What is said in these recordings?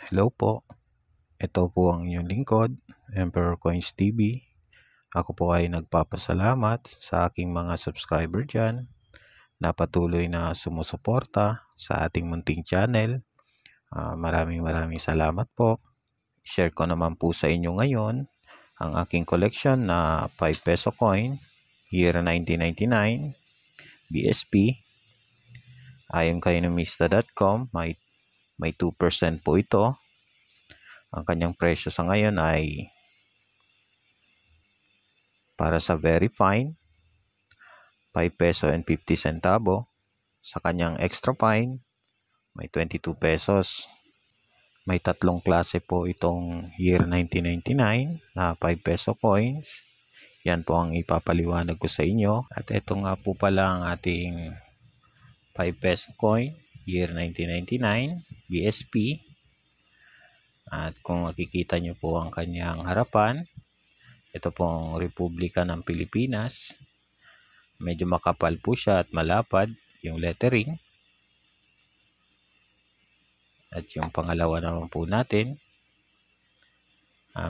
Hello po, ito po ang inyong lingkod, Emperor Coins TV. Ako po ay nagpapasalamat sa aking mga subscriber dyan na patuloy na sumusuporta sa ating munting channel. Maraming salamat po. Share ko naman po sa inyo ngayon ang aking collection na 5 peso coin, year 1999, BSP. Ayon kay numista.com, may 2% po ito. Ang kanyang presyo sa ngayon ay para sa very fine, 5 peso and 50 centavo. Sa kanyang extra fine, may 22 pesos. May tatlong klase po itong year 1999 na 5 peso coins. Yan po ang ipapaliwanag ko sa inyo. At ito nga po pala ang ating 5 peso coin, year 1999, BSP. At kung makikita nyo po ang kanyang harapan, ito pong Republika ng Pilipinas. Medyo makapal po siya at malapad yung lettering. At yung pangalawa naman po natin,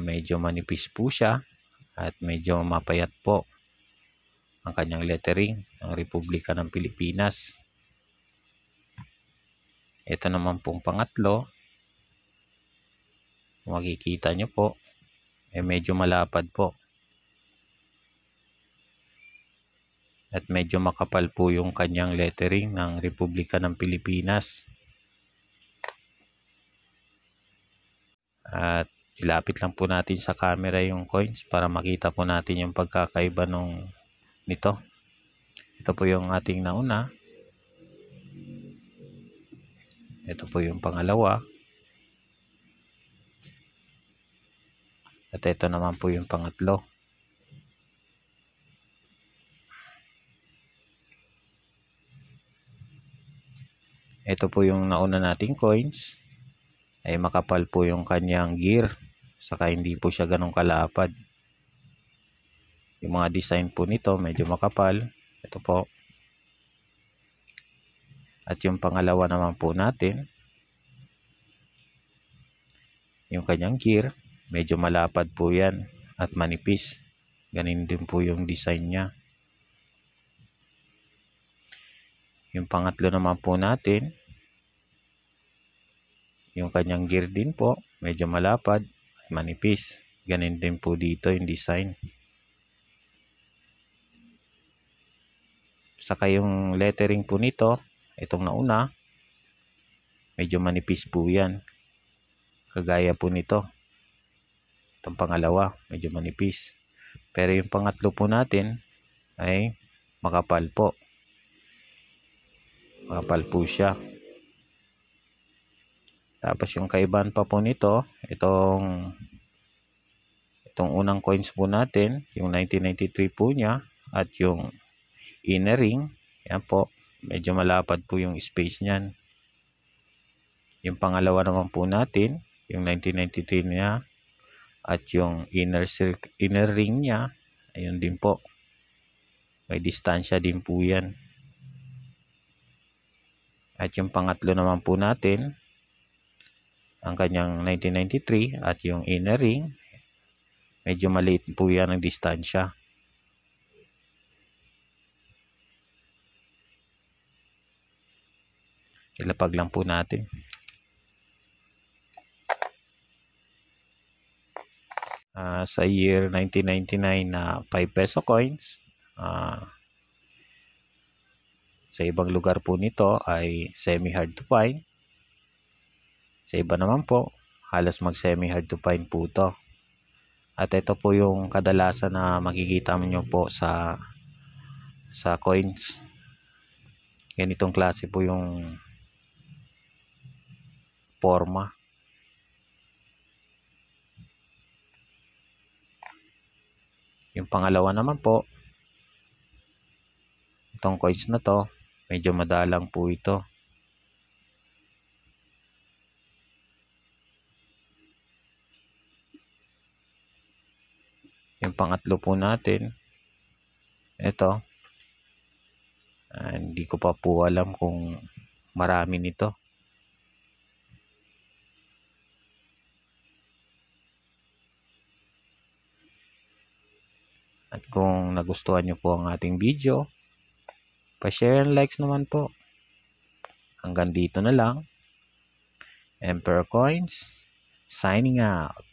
medyo manipis po siya at medyo mapayat po ang kanyang lettering ng Republika ng Pilipinas. Ito naman pong pangatlo, makikita nyo po, medyo malapad po. At medyo makapal po yung kanyang lettering ng Republika ng Pilipinas. At ilapit lang po natin sa camera yung coins para makita po natin yung pagkakaiba nito. Ito po yung ating nauna. Ito po yung pangalawa. At ito naman po yung pangatlo. Ito po yung nauna nating coins. Ay makapal po yung kanyang gear. Saka hindi po siya ganun kalapad. Yung mga design po nito medyo makapal. Ito po. At yung pangalawa naman po natin, yung kanyang gear, medyo malapad po yan at manipis. Ganun din po yung design niya. Yung pangatlo naman po natin, yung kanyang gear din po, medyo malapad at manipis. Ganun din po dito yung design. Saka yung lettering po nito, itong nauna, medyo manipis po yan. Kagaya po nito. Itong pangalawa, medyo manipis. Pero yung pangatlo po natin ay makapal po. Makapal po siya. Tapos yung kaibahan pa po nito, itong unang coins po natin, yung 1993 po niya, at yung inner ring, yan po, medyo malapad po yung space niyan. Yung pangalawa naman po natin, yung 1993 niya, at yung inner ring niya, ayun din po. May distansya din po yan. At yung pangatlo naman po natin, ang kanyang 1993 at yung inner ring, medyo maliit po yan ang distansya. Ilapag lang po natin. Sa year 1999 na 5 peso coins, sa ibang lugar po nito ay semi-hard to find. Sa iba naman po, halos mag-semi-hard to find po ito. At ito po yung kadalasan na makikita nyo po sa coins. Ganitong klase po yung forma. Yung pangalawa naman po, itong coins na to, medyo madalang po ito. Yung pangatlo po natin, ito, hindi ko pa po alam kung marami nito. At kung nagustuhan nyo po ang ating video, pa-share and likes naman po. Hanggang dito na lang. Emperor Coins, signing out.